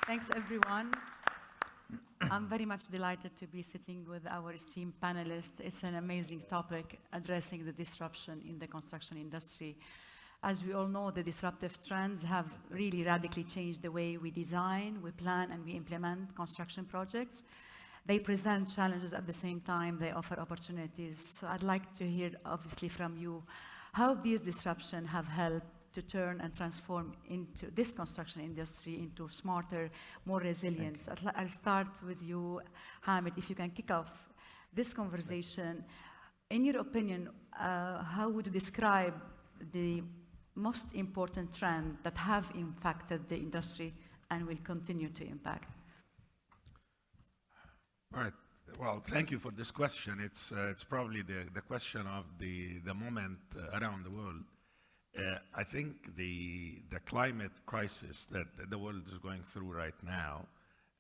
Thanks, everyone. I'm very much delighted to be sitting with our esteemed panelists. It's an amazing topic addressing the disruption in the construction industry. As we all know, the disruptive trends have really radically changed the way we design, we plan, and we implement construction projects. They present challenges at the same time, they offer opportunities. So I'd like to hear, obviously, from you, how these disruptions have helped to turn and transform into this construction industry into smarter, more resilient. I'll start with you, Hamid, if you can kick off this conversation. In your opinion, how would you describe the most important trends that have impacted the industry and will continue to impact? All right. Well, thank you for this question. It's probably the question of the moment around the world. I think the climate crisis that the world is going through right now,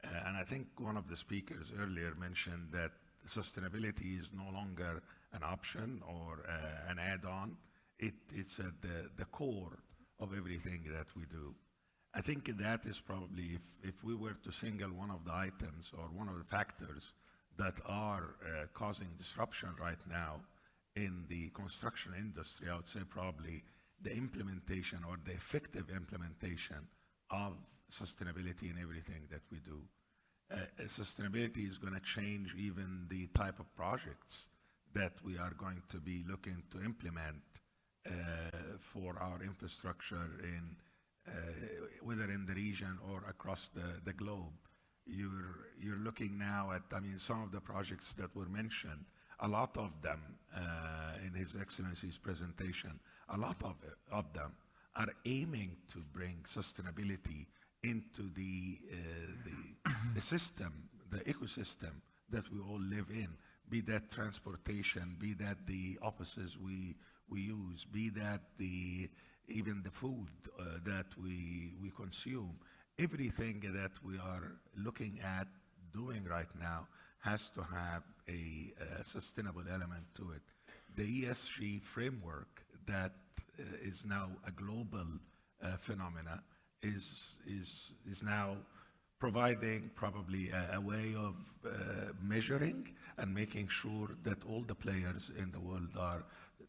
and I think one of the speakers earlier mentioned that sustainability is no longer an option or an add-on. It's at the core of everything that we do. I think that is probably, if we were to single one of the items or one of the factors that are causing disruption right now in the construction industry, I would say probably the implementation or the effective implementation of sustainability in everything that we do. Sustainability is going to change even the type of projects that we are going to be looking to implement for our infrastructure in whether in the region or across the globe. You're looking now at, I mean, some of the projects that were mentioned, a lot of them in His Excellency's presentation, a lot of them are aiming to bring sustainability into the system, the ecosystem that we all live in, be that transportation, be that the offices we use, be that even the food that we consume. Everything that we are looking at doing right now has to have a sustainable element to it. The ESG framework that is now a global phenomena is now providing probably a way of measuring and making sure that all the players in the world are,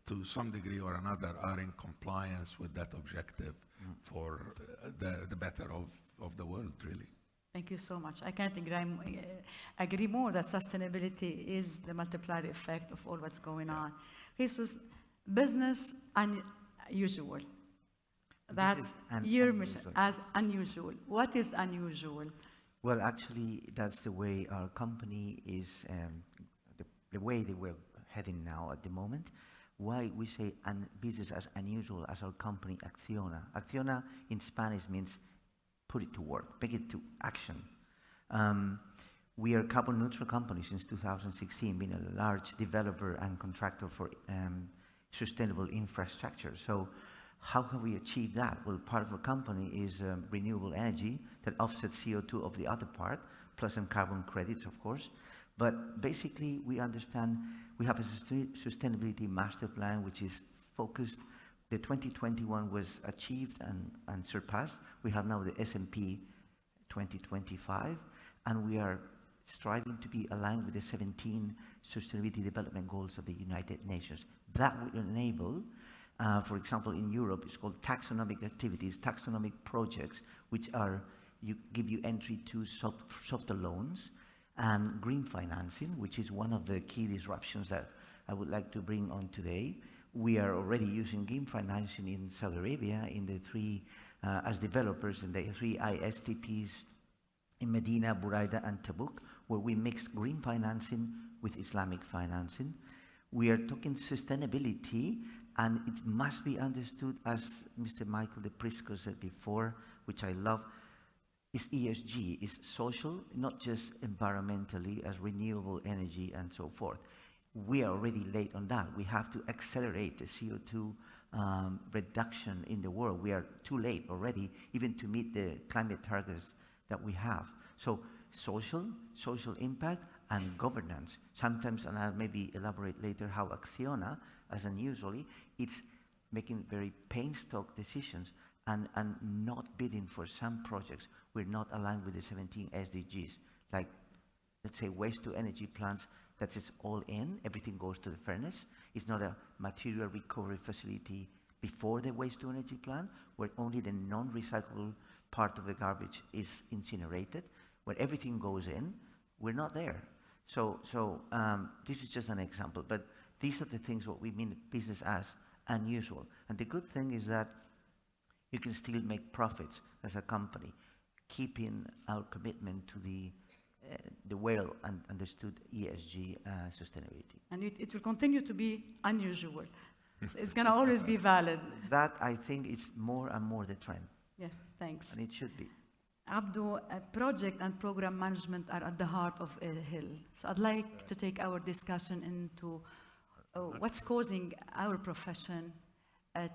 to some degree or another, are in compliance with that objective for the better of the world, really. Thank you so much. I can't agree more that sustainability is the multiplier effect of all what's going on. Jesus, business unusual. That's your mission as unusual. What is unusual? Well, actually, that's the way our company is, the way that we're heading now at the moment. Why we say business as unusual as our company Acciona. Acciona in Spanish means put it to work, bring it to action. We are a carbon neutral company since 2016, being a large developer and contractor for sustainable infrastructure. So how can we achieve that? Well, part of our company is renewable energy that offsets CO2 of the other part, plus some carbon credits, of course. But basically, we understand we have a sustainability master plan, which is focused. The 2021 was achieved and surpassed. We have now the S&P 2025, and we are striving to be aligned with the 17 Sustainability Development Goals of the United Nations. That would enable, for example, in Europe, it's called taxonomic activities, taxonomic projects, which are, give you entry to softer loans, and green financing, which is one of the key disruptions that I would like to bring on today. We are already using green financing in Saudi Arabia in the three, as developers in the three ISTPs in Medina, Buraida, and Tabuk, where we mix green financing with Islamic financing. We are talking sustainability, and it must be understood, as Mr. Michael de Prisco said before, which I love, is ESG, is social, not just environmentally as renewable energy and so forth. We are already late on that. We have to accelerate the CO2 reduction in the world. We are too late already, even to meet the climate targets that we have. So social impact, and governance. Sometimes, and I'll maybe elaborate later, how Acciona, as unusually, it's making very painstaking decisions and not bidding for some projects we're not aligned with the 17 SDGs, like, let's say, waste-to-energy plants, that is all in, everything goes to the furnace. It's not a material recovery facility before the waste-to-energy plant, where only the non-recyclable part of the garbage is incinerated. Where everything goes in, we're not there. So this is just an example, but these are the things what we mean business as unusual. And the good thing is that you can still make profits as a company, keeping our commitment to the well understood ESG sustainability. And it will continue to be unusual. It's going to always be valid. That, I think, is more and more the trend. Yeah, thanks. And it should be. Abdo, project and program management are at the heart of Hill. So I'd like to take our discussion into what's causing our profession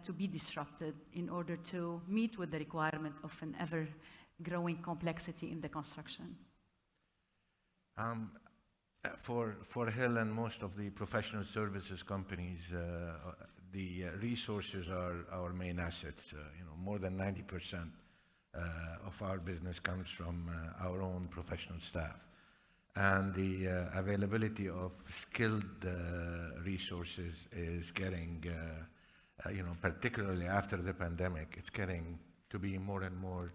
to be disrupted in order to meet with the requirement of an ever-growing complexity in the construction. For Hill and most of the professional services companies, the resources are our main assets. More than 90% of our business comes from our own professional staff. And the availability of skilled resources is getting, particularly after the pandemic, it's getting to be more and more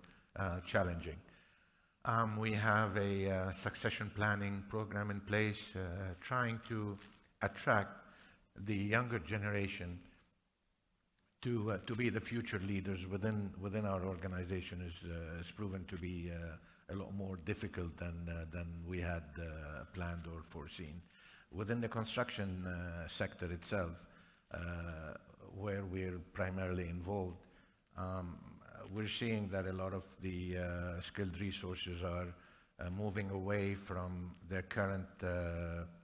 challenging. We have a succession planning program in place, trying to attract the younger generation to be the future leaders within our organization is proven to be a lot more difficult than we had planned or foreseen. Within the construction sector itself, where we're primarily involved, we're seeing that a lot of the skilled resources are moving away from their current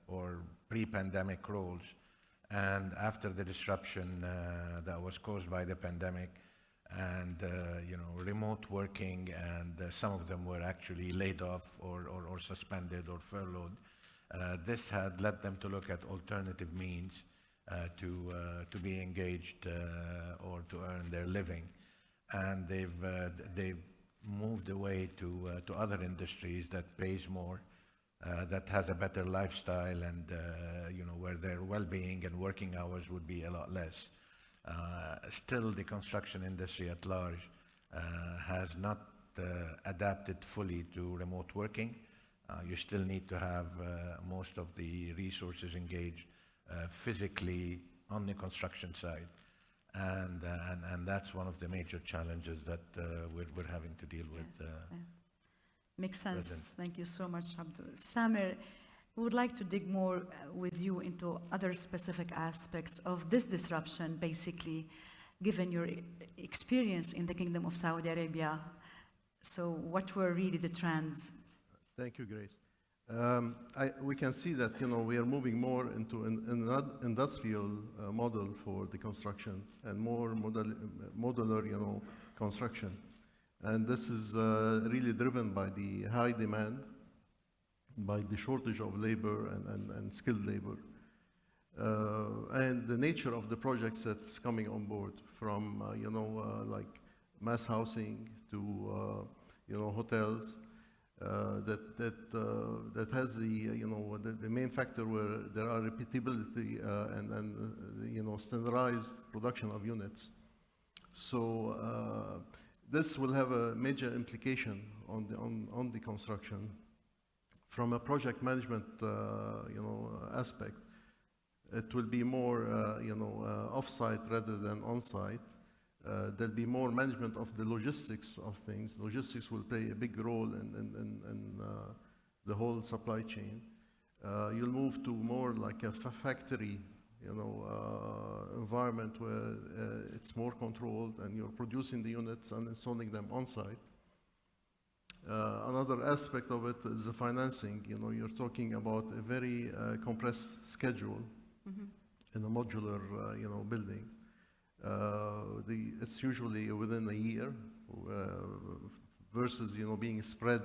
or pre-pandemic roles. And after the disruption that was caused by the pandemic and remote working, and some of them were actually laid off or suspended or furloughed, this had led them to look at alternative means to be engaged or to earn their living. And they've moved away to other industries that pays more, that has a better lifestyle, and where their well-being and working hours would be a lot less. Still, the construction industry at large has not adapted fully to remote working. You still need to have most of the resources engaged physically on the construction side. And that's one of the major challenges that we're having to deal with. Makes sense. Present. Thank you so much, Abdul. Samer, we would like to dig more with you into other specific aspects of this disruption, basically, given your experience in the Kingdom of Saudi Arabia. So what were really the trends? Thank you, Grace. We can see that we are moving more into an industrial model for the construction and more modular construction, and this is really driven by the high demand, by the shortage of labor and skilled labor, and the nature of the projects that's coming on board, from like mass housing to hotels. That has the main factor where there are repeatability and standardized production of units. So this will have a major implication on the construction. From a project management aspect, it will be more off-site rather than on-site. There'll be more management of the logistics of things. Logistics will play a big role in the whole supply chain. You'll move to more like a factory, environment where it's more controlled, and you're producing the units and installing them on site. Another aspect of it is the financing. You're talking about a very compressed schedule in a modular, building. It's usually within a year versus being spread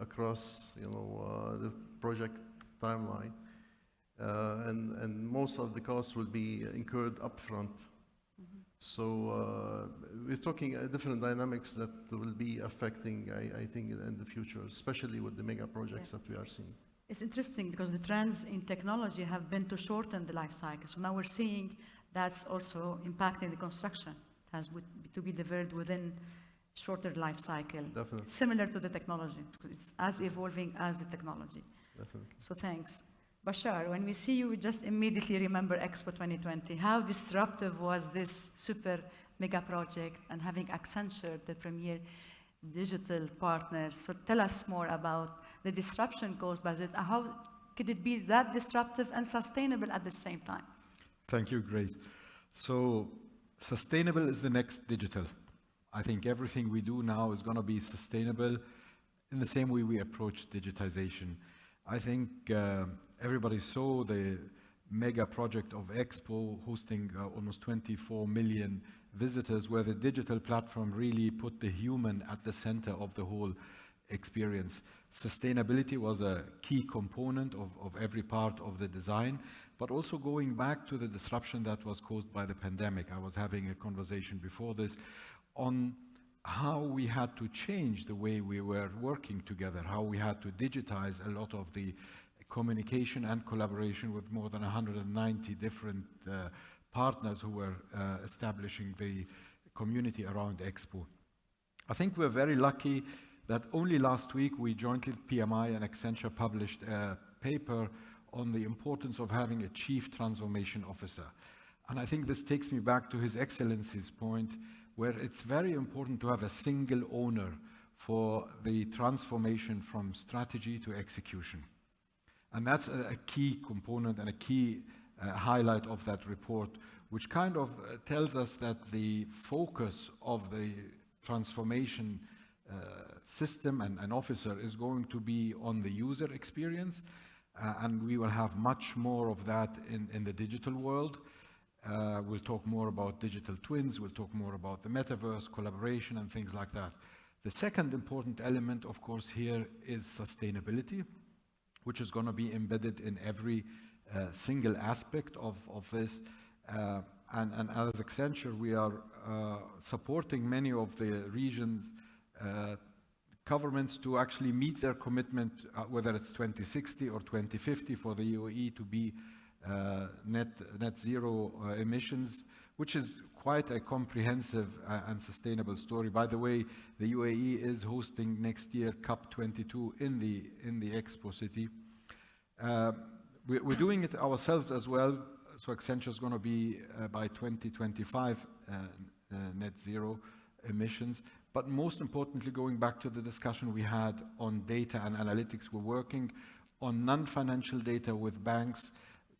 across the project timeline, and most of the costs will be incurred upfront. So we're talking different dynamics that will be affecting, I think, in the future, especially with the mega projects that we are seeing. It's interesting because the trends in technology have been to shorten the life cycle. So now we're seeing that's also impacting the construction. It has to be developed within shorter life cycle. Definitely. Similar to the technology, because it's as evolving as the technology. Definitely. So thanks. Bashar, when we see you, we just immediately remember Expo 2020. How disruptive was this super mega project and having Accenture, the premier digital partner? So tell us more about the disruption caused by it. How could it be that disruptive and sustainable at the same time? Thank you, Grace. So sustainable is the next digital. I think everything we do now is going to be sustainable in the same way we approach digitization. I think everybody saw the mega project of Expo hosting almost 24 million visitors, where the digital platform really put the human at the center of the whole experience. Sustainability was a key component of every part of the design, but also going back to the disruption that was caused by the pandemic. I was having a conversation before this on how we had to change the way we were working together, how we had to digitize a lot of the communication and collaboration with more than 190 different partners who were establishing the community around Expo. I think we're very lucky that only last week we jointly, PMI and Accenture, published a paper on the importance of having a chief transformation officer. And I think this takes me back to His Excellency's point, where it's very important to have a single owner for the transformation from strategy to execution. And that's a key component and a key highlight of that report, which kind of tells us that the focus of the transformation system and officer is going to be on the user experience, and we will have much more of that in the digital world. We'll talk more about digital twins, we'll talk more about the metaverse, collaboration, and things like that. The second important element, of course, here is sustainability, which is going to be embedded in every single aspect of this. And as Accenture, we are supporting many of the region's governments to actually meet their commitment, whether it's 2060 or 2050 for the UAE to be net zero emissions, which is quite a comprehensive and sustainable story. By the way, the UAE is hosting next year COP22 in the Expo city. We're doing it ourselves as well. So Accenture is going to be by 2025 net zero emissions. But most importantly, going back to the discussion we had on data and analytics, we're working on non-financial data with banks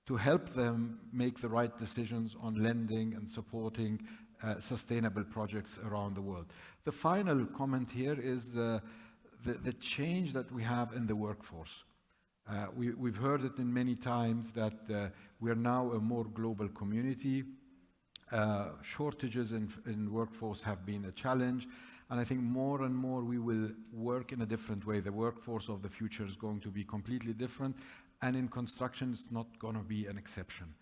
to help them make the right decisions on lending and supporting sustainable projects around the world. The final comment here is the change that we have in the workforce. We've heard it in many times that we are now a more global community. Shortages in workforce have been a challenge, and I think more and more we will work in a different way. The workforce of the future is going to be completely different, and in construction it's not going to be an exception.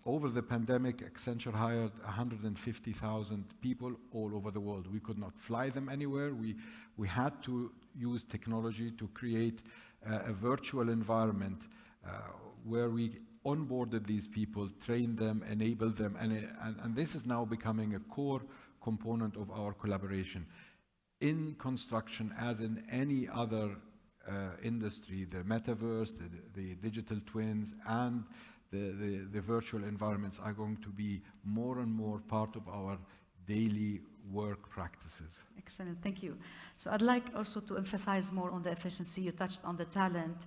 Over the pandemic, Accenture hired 150,000 people all over the world. We could not fly them anywhere. We had to use technology to create a virtual environment where we onboarded these people, trained them, enabled them, and this is now becoming a core component of our collaboration. In construction, as in any other industry, the metaverse, the digital twins, and the virtual environments are going to be more and more part of our daily work practices. Excellent, thank you. So I'd like also to emphasize more on the efficiency. You touched on the talent.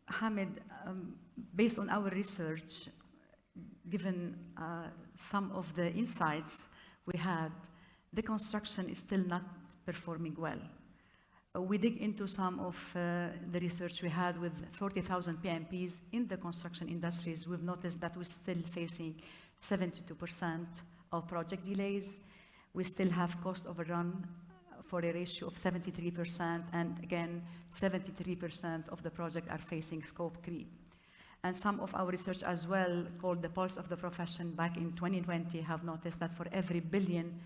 Hamid, based on our research, given some of the insights we had, the construction is still not performing well. We dig into some of the research we had with 40,000 PMPs in the construction industries. We've noticed that we're still facing 72% of project delays. We still have cost overrun for a ratio of 73%, and again, 73% of the project are facing scope creep. And some of our research as well, called the Pulse of the Profession, back in 2020, have noticed that for every billion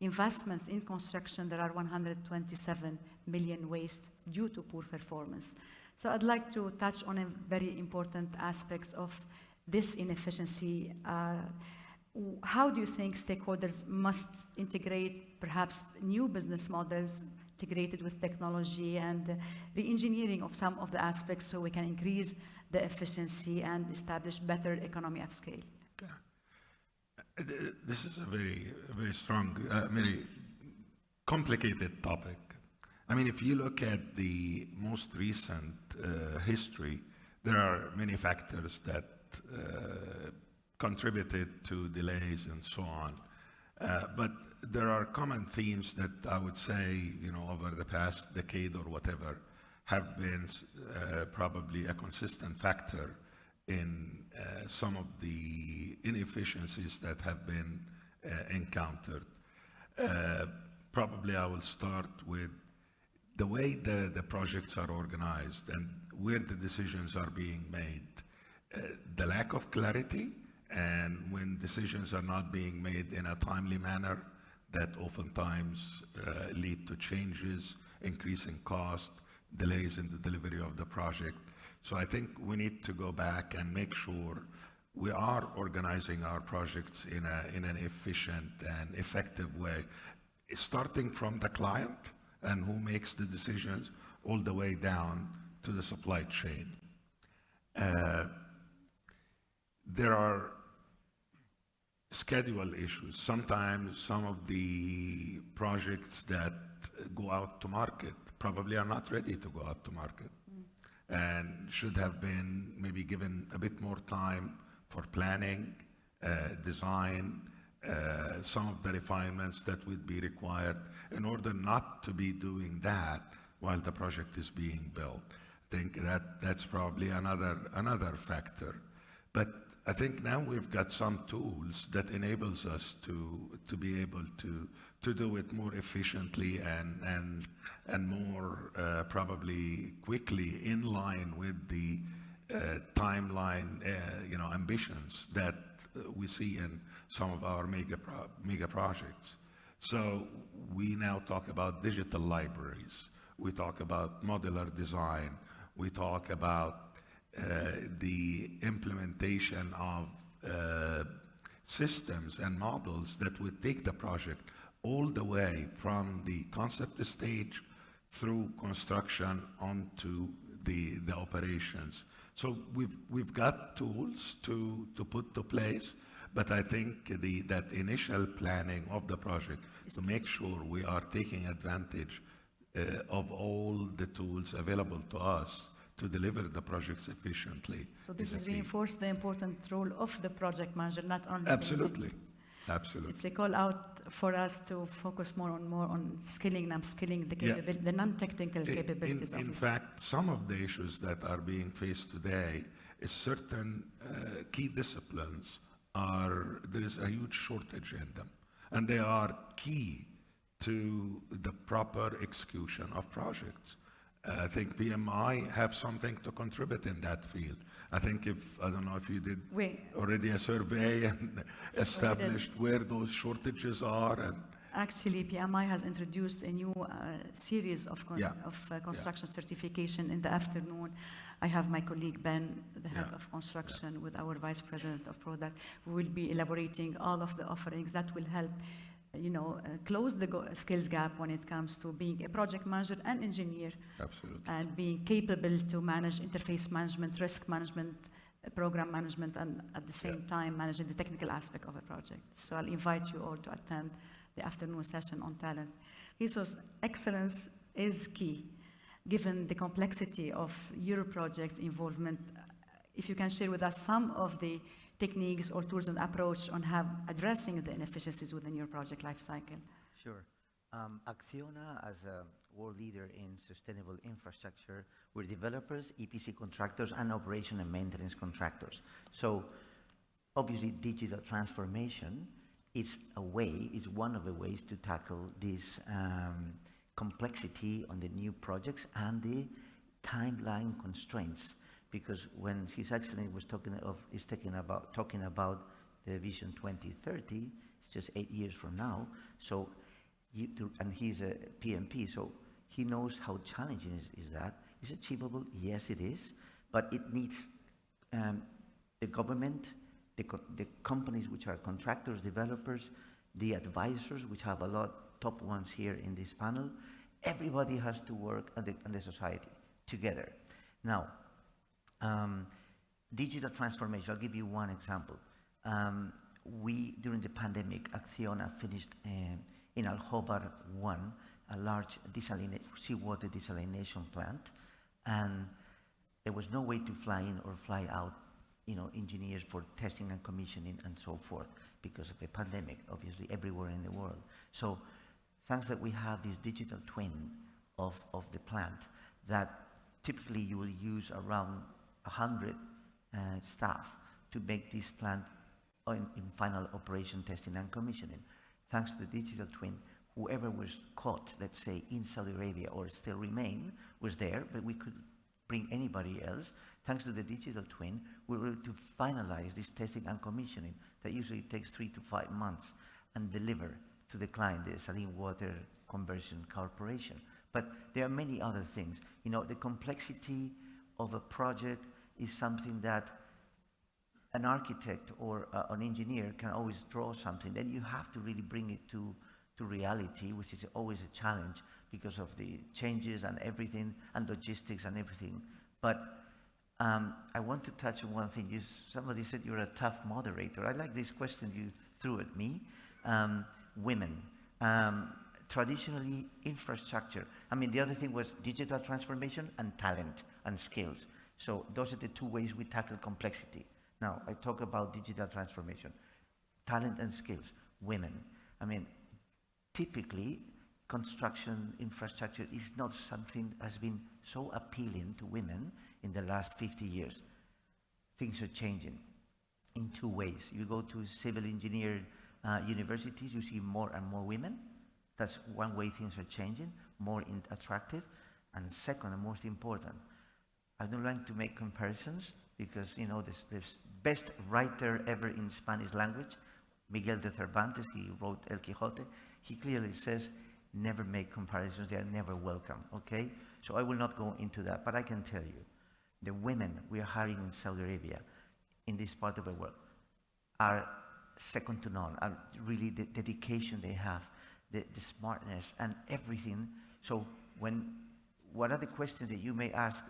investments in construction, there are 127 million waste due to poor performance. So I'd like to touch on a very important aspects of this inefficiency. How do you think stakeholders must integrate perhaps new business models integrated with technology and re-engineering of some of the aspects so we can increase the efficiency and establish better economy of scale? This is a very strong, very complicated topic. I mean, if you look at the most recent history, there are many factors that contributed to delays and so on. But there are common themes that I would say, over the past decade or whatever, have been probably a consistent factor in some of the inefficiencies that have been encountered. Probably I will start with the way the projects are organized and where the decisions are being made. The lack of clarity, and when decisions are not being made in a timely manner, that oftentimes lead to changes, increasing cost, delays in the delivery of the project. So I think we need to go back and make sure we are organizing our projects in an efficient and effective way, starting from the client and who makes the decisions all the way down to the supply chain. There are schedule issues. Sometimes some of the projects that go out to market probably are not ready to go out to market and should have been maybe given a bit more time for planning, design, some of the refinements that would be required in order not to be doing that while the project is being built. I think that's probably another factor. But I think now we've got some tools that enables us to be able to do it more efficiently and more probably quickly in line with the timeline, ambitions that we see in some of our mega projects. So we now talk about digital libraries. We talk about modular design. We talk about the implementation of systems and models that would take the project all the way from the concept stage through construction onto the operations. So we've got tools to put to place, but I think that initial planning of the project to make sure we are taking advantage of all the tools available to us to deliver the projects efficiently. So this has reinforced the important role of the project manager, not only... Absolutely. Absolutely. It's a call out for us to focus more on skilling and upskilling the non-technical capabilities of it. In fact, some of the issues that are being faced today is certain key disciplines there is a huge shortage in them, and they are key to the proper execution of projects. I think PMI have something to contribute in that field. I think I don't know if you did already a survey and established where those shortages are. And actually, PMI has introduced a new series of construction certification. In the afternoon, I have my colleague Ben, the head of construction, with our vice president of product, who will be elaborating all of the offerings that will help close the skills gap when it comes to being a project manager and engineer. Absolutely. And being capable to manage interface management, risk management, program management, and at the same time managing the technical aspect of a project. So I'll invite you all to attend the afternoon session on talent. Resource excellence is key, given the complexity of your project involvement. If you can share with us some of the techniques or tools and approach on addressing the inefficiencies within your project life cycle. Sure. Acciona, as a world leader in sustainable infrastructure, we're developers, EPC contractors, and operation and maintenance contractors. So obviously digital transformation is one of the ways to tackle this complexity on the new projects and the timeline constraints. because when His Excellency was talking about the Vision 2030, it's just 8 years from now. So, and he's a PMP, so he knows how challenging is that. Is it achievable? Yes, it is, but it needs the government, the companies which are contractors, developers, the advisors, which have a lot top ones here in this panel. Everybody has to work on the society together. Now, digital transformation. I'll give you one example. We, during the pandemic, Acciona finished in Alhobar 1, a large seawater desalination plant, and there was no way to fly in or fly out, engineers for testing and commissioning and so forth because of the pandemic, obviously everywhere in the world. So, thanks that we have this digital twin of the plant, that typically you will use around 100 staff to make this plant in final operation, testing and commissioning. Thanks to the digital twin, whoever was caught, let's say, in Saudi Arabia or still remain, was there, but we could bring anybody else. Thanks to the digital twin, we were able to finalize this testing and commissioning that usually takes 3 to 5 months and deliver to the client, the Saline Water Conversion Corporation. But there are many other things. The complexity of a project is something that an architect or an engineer can always draw something. Then you have to really bring it to reality, which is always a challenge because of the changes and everything, and logistics and everything. But I want to touch on one thing. Somebody said you're a tough moderator. I like this question you threw at me. Women. Traditionally, infrastructure. The other thing was digital transformation and talent and skills. So those are the two ways we tackle complexity. Now, I talk about digital transformation. Talent and skills. Women. Typically, construction infrastructure is not something that has been so appealing to women in the last 50 years. Things are changing in two ways. You go to civil engineer universities, you see more and more women. That's one way things are changing, more attractive. And second, and most important, I don't like to make comparisons because, the best writer ever in Spanish language, Miguel de Cervantes, he wrote El Quijote, he clearly says, never make comparisons, they are never welcome, okay? So I will not go into that, but I can tell you, the women we are hiring in Saudi Arabia, in this part of the world, are second to none, and really the dedication they have, the smartness and everything. So what are the questions that you may ask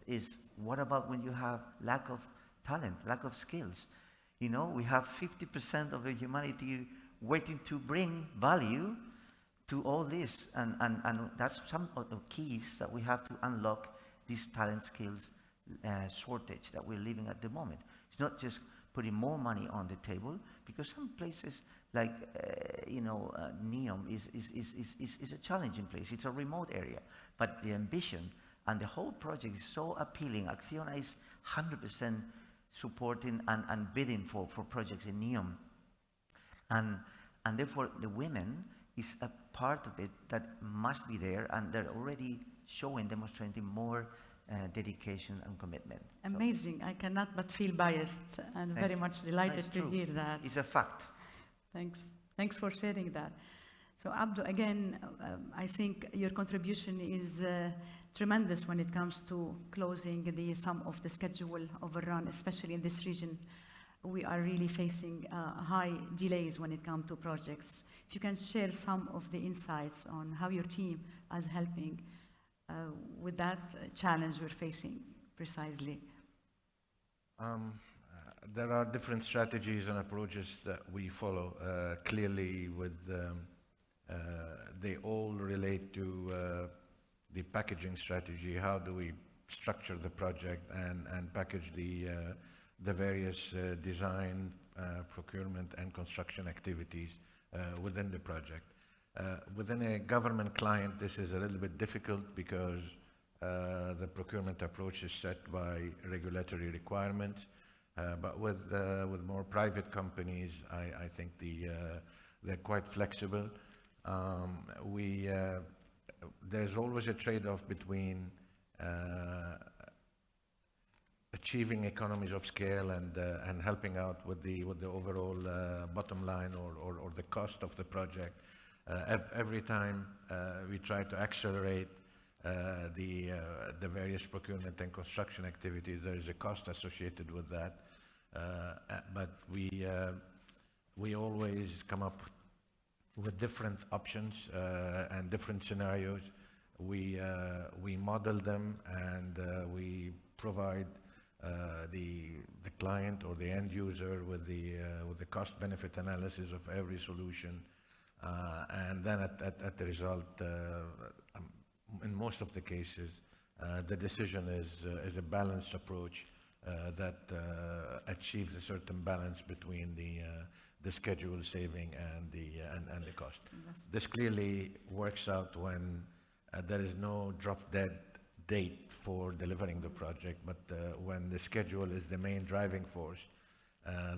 is, what about when you have lack of talent, lack of skills? We have 50% of the humanity waiting to bring value to all this, and that's some of the keys that we have to unlock this talent skills shortage that we're living at the moment. It's not just putting more money on the table, because some places like Neom is a challenging place. It's a remote area, but the ambition and the whole project is so appealing. Acciona is 100% supporting and bidding for projects in Neom, and therefore the women is a part of it that must be there, and they're already demonstrating more dedication and commitment. Amazing. I cannot but feel biased and very much delighted to hear that. It's a fact. Thanks for sharing that. So Abdo, again, I think your contribution is tremendous when it comes to closing some of the schedule overrun, especially in this region. We are really facing high delays when it comes to projects. If you can share some of the insights on how your team is helping with that challenge we're facing precisely. There are different strategies and approaches that we follow. Clearly, they all relate to the packaging strategy. How do we structure the project and package the various design, procurement, and construction activities within the project? Within a government client, this is a little bit difficult because the procurement approach is set by regulatory requirements. But with more private companies, I think they're quite flexible. There's always a trade-off between achieving economies of scale and helping out with the overall bottom line or the cost of the project. Every time we try to accelerate the various procurement and construction activities, there is a cost associated with that. But we always come up with different options and different scenarios. We model them and we provide the client or the end user with the cost benefit analysis of every solution, and then at the result, in most of the cases, the decision is a balanced approach that achieves a certain balance between the schedule saving and the cost. This clearly works out when there is no drop-dead date for delivering the project, but when the schedule is the main driving force,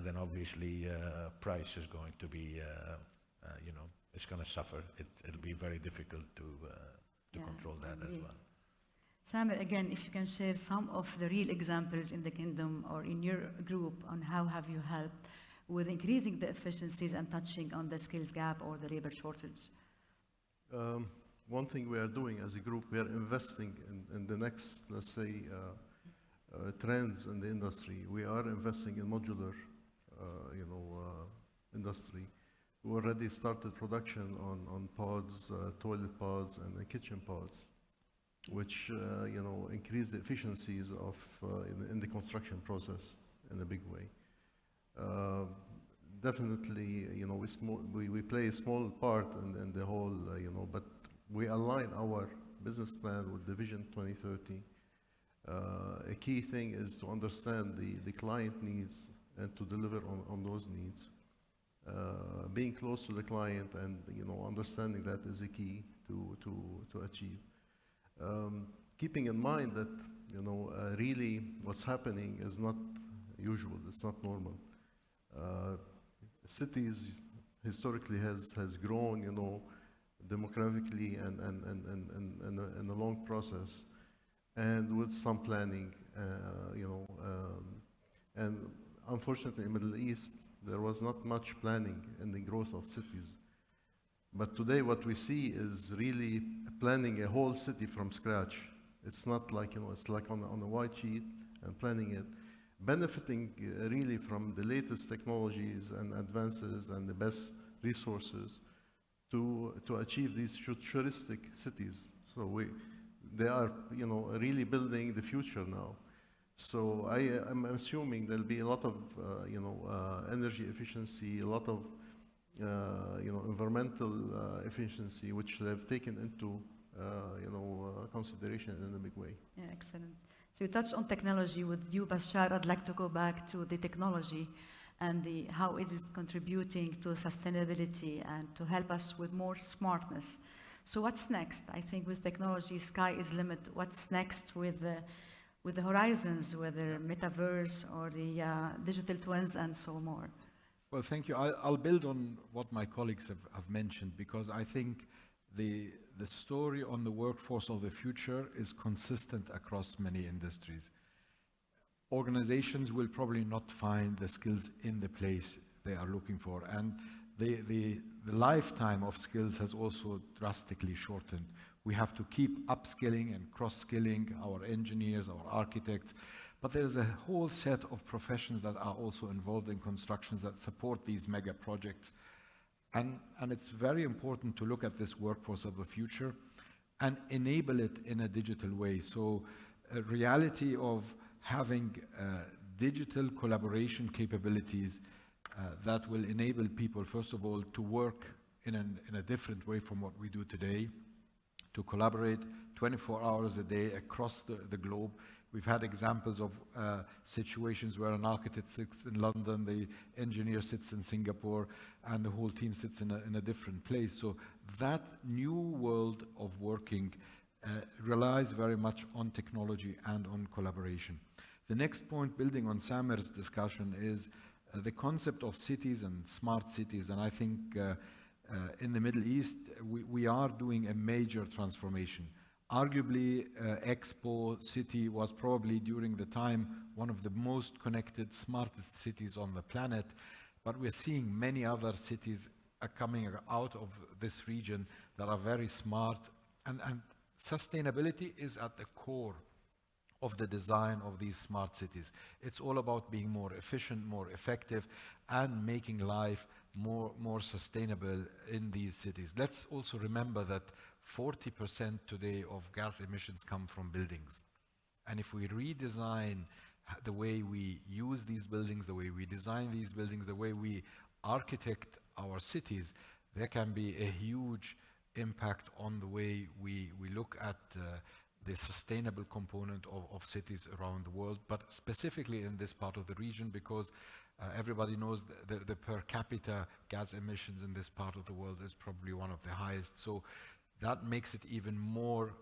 then obviously price is going to be, it's going to suffer. It'll be very difficult to control that as well. Samer, again, if you can share some of the real examples in the Kingdom or in your group on how have you helped with increasing the efficiencies and touching on the skills gap or the labor shortage? One thing we are doing as a group, we are investing in the next, let's say, trends in the industry. We are investing in modular, industry. We already started production on pods, toilet pods, and kitchen pods, which increase the efficiencies of in the construction process in a big way. Definitely, we play a small part in the whole, but we align our business plan with the Vision 2030. A key thing is to understand the client needs and to deliver on those needs. Being close to the client and understanding that is a key to achieve. Keeping in mind that really what's happening is not usual. It's not normal. Cities historically has grown, demographically and in a long process, and with some planning, and unfortunately in the Middle East there was not much planning in the growth of cities. But today what we see is really planning a whole city from scratch. It's not like, it's like on a white sheet and planning it, benefiting really from the latest technologies and advances and the best resources to achieve these futuristic cities. So they are, really building the future now. So I'm assuming there'll be a lot of, energy efficiency, a lot of, environmental efficiency, which they've taken into, consideration in a big way. Yeah, excellent. So you touched on technology with you, Bashar. I'd like to go back to the technology and how it is contributing to sustainability and to help us with more smartness. So what's next? I think with technology, sky is limit. What's next with the horizons, whether metaverse or the digital twins and so more? Well, thank you. I'll build on what my colleagues have mentioned, because I think the story on the workforce of the future is consistent across many industries. Organizations will probably not find the skills in the place they are looking for, and the lifetime of skills has also drastically shortened. We have to keep upskilling and cross-skilling our engineers, our architects, but there's a whole set of professions that are also involved in constructions that support these mega projects. And it's very important to look at this workforce of the future and enable it in a digital way. So a reality of having digital collaboration capabilities that will enable people, first of all, to work in a different way from what we do today, to collaborate 24 hours a day across the globe. We've had examples of situations where an architect sits in London, the engineer sits in Singapore, and the whole team sits in a different place. So that new world of working relies very much on technology and on collaboration. The next point, building on Samer's discussion, is the concept of cities and smart cities. And I think in the Middle East, we are doing a major transformation. Arguably, Expo City was probably during the time one of the most connected, smartest cities on the planet, but we're seeing many other cities coming out of this region that are very smart, and sustainability is at the core of the design of these smart cities. It's all about being more efficient, more effective, and making life more sustainable in these cities. Let's also remember that 40% today of gas emissions come from buildings. And if we redesign the way we use these buildings, the way we design these buildings, the way we architect our cities, there can be a huge impact on the way we look at the sustainable component of cities around the world, but specifically in this part of the region, because everybody knows the per capita gas emissions in this part of the world is probably one of the highest. So that makes it even more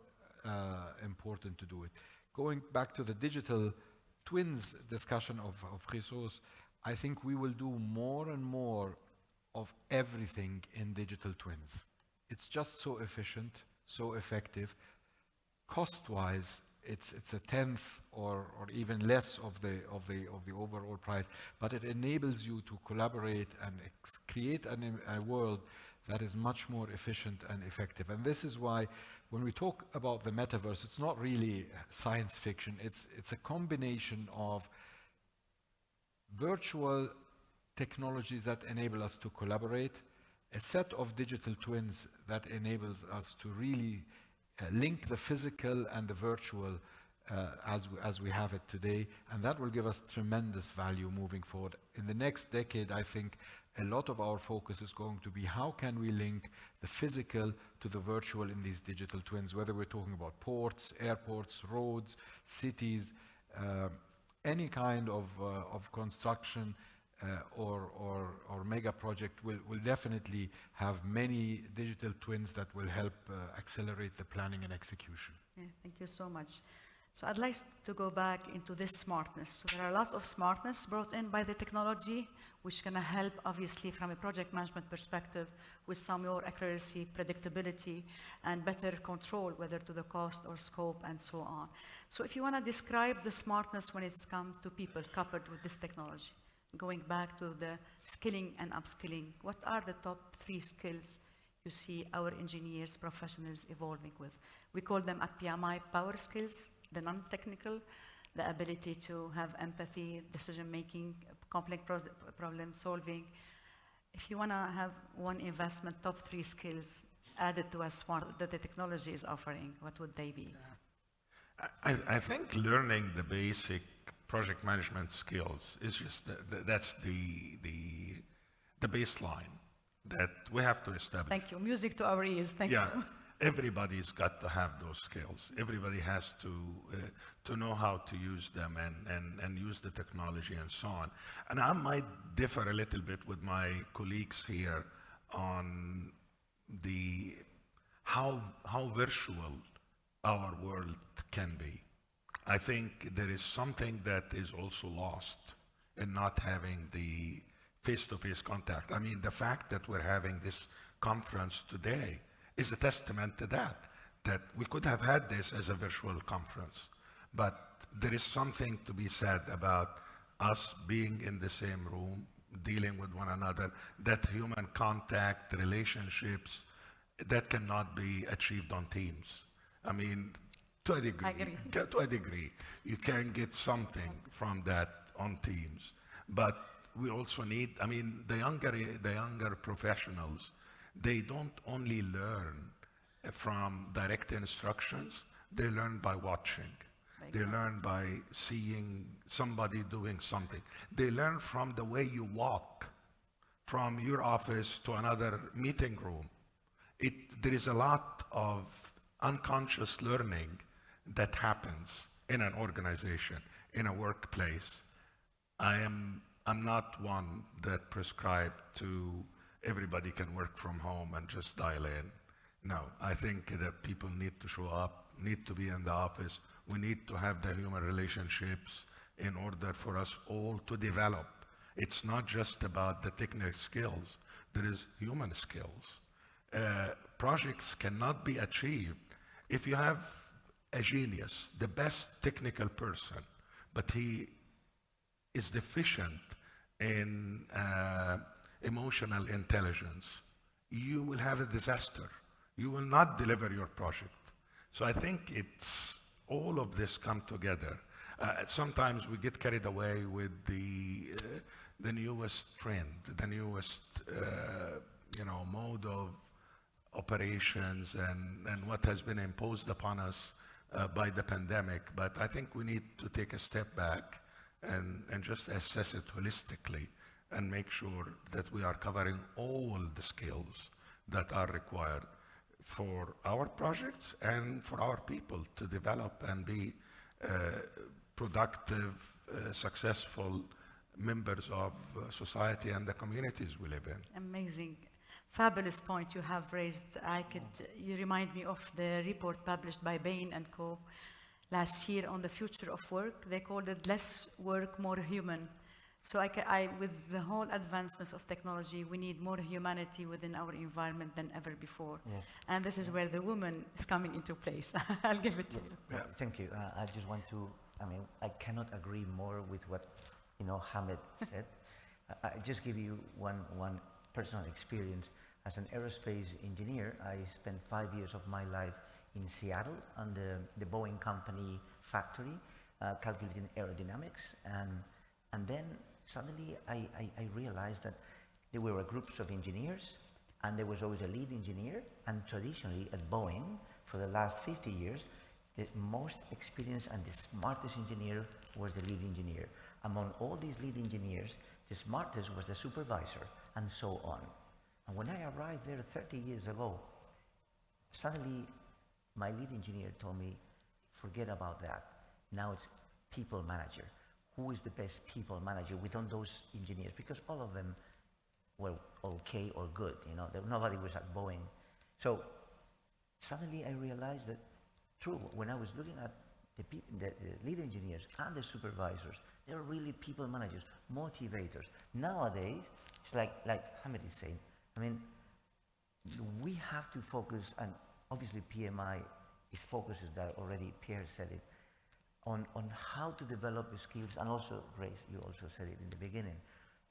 important to do it. Going back to the digital twins discussion of Jesus, I think we will do more and more of everything in digital twins. It's just so efficient, so effective. Cost-wise, it's a tenth or even less of the overall price, but it enables you to collaborate and create a world that is much more efficient and effective. And this is why when we talk about the metaverse, it's not really science fiction. It's a combination of virtual technologies that enable us to collaborate, a set of digital twins that enables us to really link the physical and the virtual as we have it today, and that will give us tremendous value moving forward. In the next decade, I think a lot of our focus is going to be how can we link the physical to the virtual in these digital twins, whether we're talking about ports, airports, roads, cities, any kind of construction or mega project will definitely have many digital twins that will help accelerate the planning and execution. Yeah, thank you so much. So I'd like to go back into this smartness. So there are lots of smartness brought in by the technology, which can help, obviously, from a project management perspective, with some more accuracy, predictability, and better control, whether to the cost or scope, and so on. So if you want to describe the smartness when it comes to people coupled with this technology, going back to the skilling and upskilling, what are the top 3 skills you see our engineers, professionals evolving with? We call them at PMI power skills, the non-technical, the ability to have empathy, decision-making, complex problem solving. If you want to have one investment, top 3 skills added to a smart that the technology is offering, what would they be? I think learning the basic project management skills is just that's the baseline that we have to establish. Thank you. Music to our ears. Thank you. Everybody's got to have those skills. Everybody has to know how to use them and use the technology and so on. And I might differ a little bit with my colleagues here on how virtual our world can be. I think there is something that is also lost in not having the face-to-face contact. I mean, the fact that we're having this conference today is a testament to that we could have had this as a virtual conference. But there is something to be said about us being in the same room, dealing with one another, that human contact, relationships, that cannot be achieved on Teams. I mean, to a degree. I agree. To a degree, you can get something from that on Teams. But we also need, I mean, the younger professionals, they don't only learn from direct instructions, they learn by watching. They learn by seeing somebody doing something. They learn from the way you walk from your office to another meeting room. There is a lot of unconscious learning that happens in an organization, in a workplace. I'm not one that prescribed to everybody can work from home and just dial in. No, I think that people need to show up, need to be in the office. We need to have the human relationships in order for us all to develop. It's not just about the technical skills. There is human skills. Projects cannot be achieved If you have a genius, the best technical person, but he is deficient in emotional intelligence, you will have a disaster. You will not deliver your project. So I think it's all of this come together. Sometimes we get carried away with the newest trend, the newest mode of operations and what has been imposed upon us by the pandemic. But I think we need to take a step back and just assess it holistically and make sure that we are covering all the skills that are required for our projects and for our people to develop and be productive, successful members of society and the communities we live in. Amazing. Fabulous point you have raised. You remind me of the report published by Bain and Co. last year on the future of work. They called it less work, more human. So with the whole advancements of technology, we need more humanity within our environment than ever before. Yes. And this is where the woman is coming into place. I'll give it to Yes. you. No, thank you. I just want to, I cannot agree more with what, Hamid said. I just give you one personal experience. As an aerospace engineer, I spent 5 years of my life in Seattle on the Boeing company factory, calculating aerodynamics. And then suddenly I realized that there were groups of engineers, and there was always a lead engineer. And traditionally at Boeing, for the last 50 years, the most experienced and the smartest engineer was the lead engineer. Among all these lead engineers, the smartest was the supervisor, and so on. And when I arrived there 30 years ago, suddenly my lead engineer told me, forget about that. Now it's people manager. Who is the best people manager within those engineers? Because all of them were okay or good, nobody was at Boeing. So suddenly I realized that, true, when I was looking at the lead engineers and the supervisors, they were really people managers, motivators. Nowadays, it's like Hamid is saying, we have to focus, and obviously PMI is focused, that already Pierre said it, on how to develop the skills, and also, Grace, you also said it in the beginning,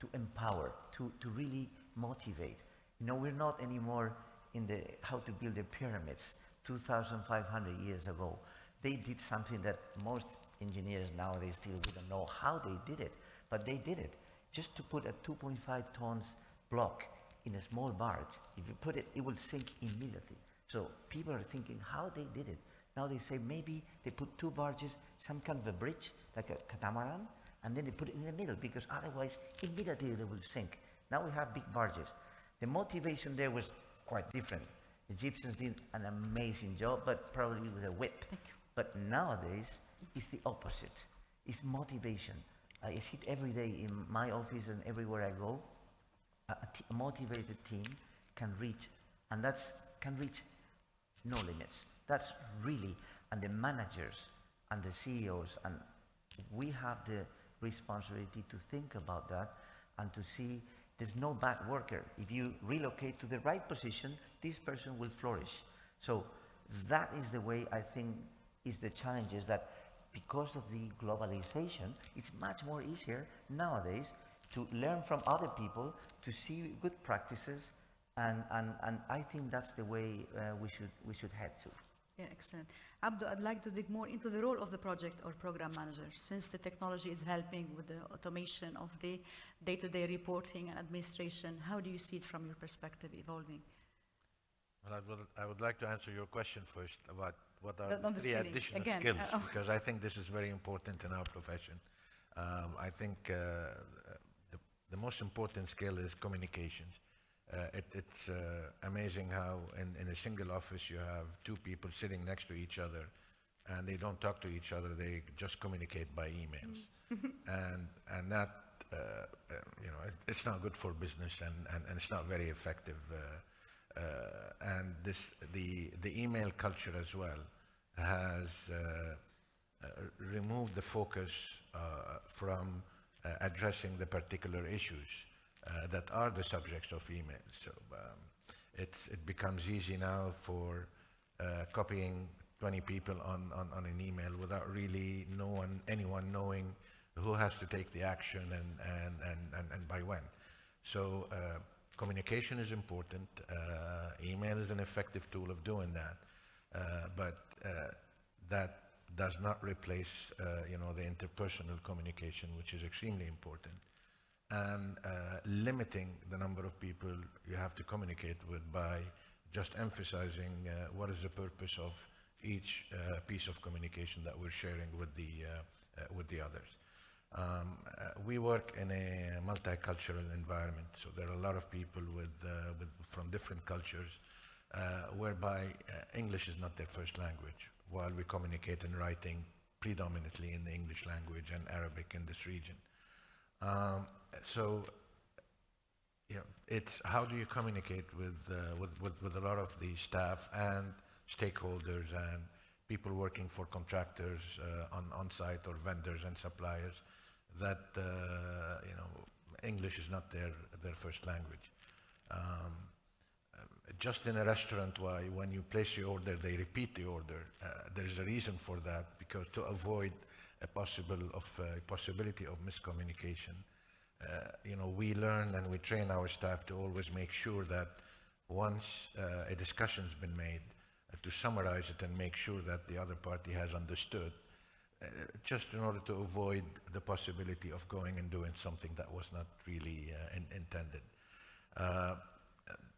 to empower, to really motivate. We're not anymore in the how to build the pyramids 2,500 years ago. They did something that most engineers nowadays still wouldn't know how they did it, but they did it. Just to put a 2.5 tons block in a small barge, if you put it, it will sink immediately. So people are thinking how they did it. Now they say maybe they put two barges, some kind of a bridge, like a catamaran, and then they put it in the middle, because otherwise immediately they will sink. Now we have big barges. The motivation there was quite different. The Egyptians did an amazing job, but probably with a whip. But nowadays, it's the opposite. It's motivation. I see it every day in my office and everywhere I go. A motivated team can reach, and can reach no limits. That's really, and the managers and the CEOs, and we have the responsibility to think about that and to see there's no bad worker. If you relocate to the right position, this person will flourish. So that is the way I think is the challenge, is that because of the globalization, it's much more easier nowadays to learn from other people, to see good practices, and I think that's the way we should head to. Yeah, excellent. Abdo, I'd like to dig more into the role of the project or program manager, since the technology is helping with the automation of the day-to-day reporting and administration. How do you see it from your perspective evolving? Well, I would like to answer your question first about what are On the the skilling. additional Again, skills, because I think this is very important in our profession. I think the most important skill is communications. It's amazing how in a single office you have two people sitting next to each other, and they don't talk to each other, they just communicate by emails. And that, it's not good for business, and it's not very effective. And the email culture as well has removed the focus from addressing the particular issues that are the subjects of email. So it becomes easy now for copying 20 people on an email without really anyone knowing who has to take the action and by when. So communication is important. Email is an effective tool of doing that, but that does not replace the interpersonal communication, which is extremely important, and limiting the number of people you have to communicate with by just emphasizing what is the purpose of each piece of communication that we're sharing with the others. We work in a multicultural environment, so there are a lot of people from different cultures, whereby English is not their first language, while we communicate in writing predominantly in the English language and Arabic in this region. So, it's how do you communicate with a lot of the staff and stakeholders and people working for contractors on site, or vendors and suppliers, that English is not their first language. Just in a restaurant, when you place your order, they repeat the order. There's a reason for that, because to avoid a possibility of miscommunication. We learn and we train our staff to always make sure that once a discussion's been made, to summarize it and make sure that the other party has understood, just in order to avoid the possibility of going and doing something that was not really intended.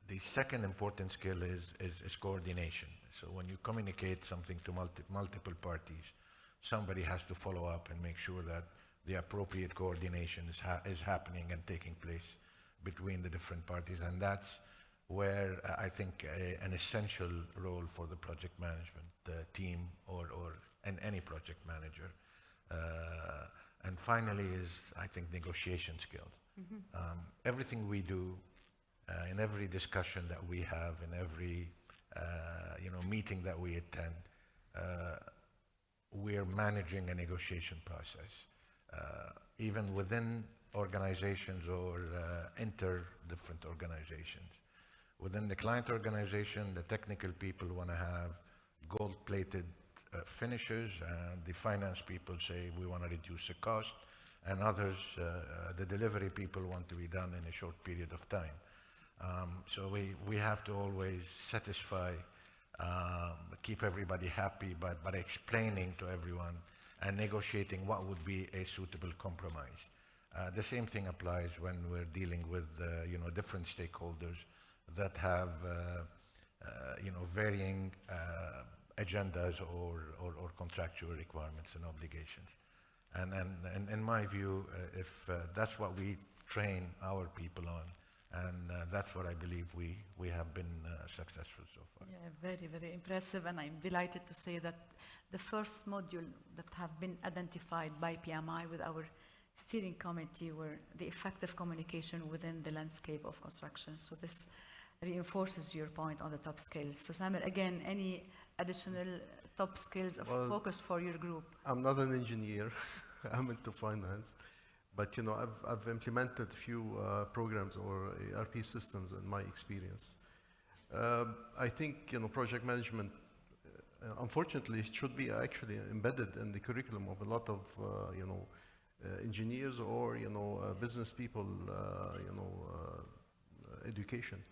The second important skill is coordination. So when you communicate something to multiple parties, somebody has to follow up and make sure that the appropriate coordination is happening and taking place between the different parties. And that's where I think an essential role for the project management team or any project manager. And finally is, I think, negotiation skills. Everything we do, in every discussion that we have, in every meeting that we attend, we're managing a negotiation process. Even within organizations or different organizations. Within the client organization, the technical people want to have gold-plated finishes, and the finance people say we want to reduce the cost, and others, the delivery people, want to be done in a short period of time. So we have to always satisfy, keep everybody happy, but explaining to everyone and negotiating what would be a suitable compromise. The same thing applies when we're dealing with different stakeholders that have varying agendas or contractual requirements and obligations. And in my view, if that's what we train our people on, and that's what I believe we have been successful so far. Yeah, very, very impressive, and I'm delighted to say that the first module that have been identified by PMI with our steering committee were the effective communication within the landscape of construction. So this reinforces your point on the top skills. So Samir, again, any additional top skills of focus for your group? I'm not an engineer. I'm into finance. But I've implemented a few programs or ERP systems in my experience. I think project management, unfortunately, it should be actually embedded in the curriculum of a lot of engineers or business people, education.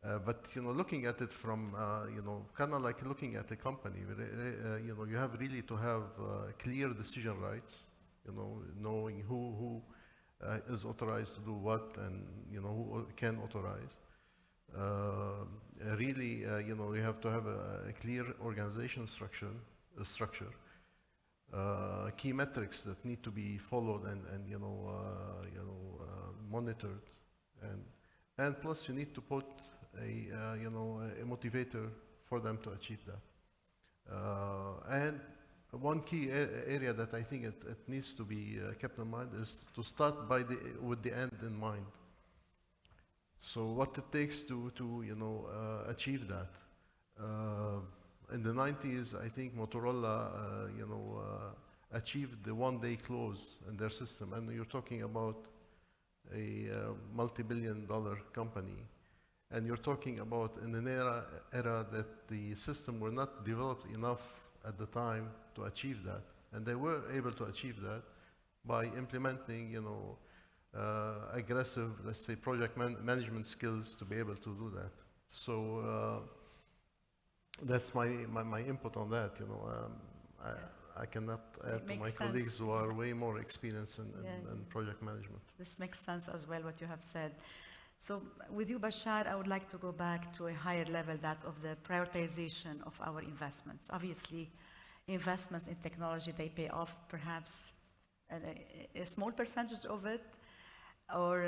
But looking at it from kind of like looking at a company, you have really to have clear decision rights. Knowing who is authorized to do what, and who can authorize. Really, you have to have a clear organization structure, key metrics that need to be followed and monitored, and plus you need to put a motivator for them to achieve that. And one key area that I think it needs to be kept in mind is to start with the end in mind. So what it takes to achieve that. In the 90s, I think Motorola achieved the one-day close in their system, and you're talking about a multi-billion-dollar company. And you're talking about in an era that the system were not developed enough at the time to achieve that. And they were able to achieve that by implementing, aggressive, let's say, project management skills to be able to do that. So that's my input on that. I cannot add to my makes colleagues sense. who are way more experienced in project management. This makes sense as well, what you have said. So with you, Bashar, I would like to go back to a higher level, that of the prioritization of our investments. Obviously, investments in technology, they pay off perhaps a small percentage of it, or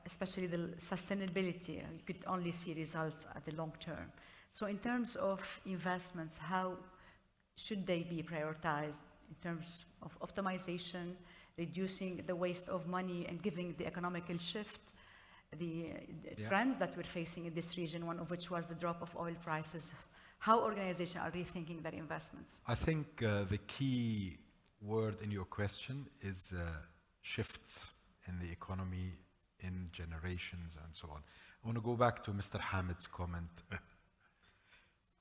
especially the sustainability. You could only see results at the long term. So in terms of investments, how should they be prioritized in terms of optimization, reducing the waste of money and giving the economical shift, the trends that we're facing in this region, one of which was the drop of oil prices? How organizations are rethinking their investments? I think the key word in your question is shifts in the economy, in generations, and so on. I want to go back to Mr. Hamid's comment.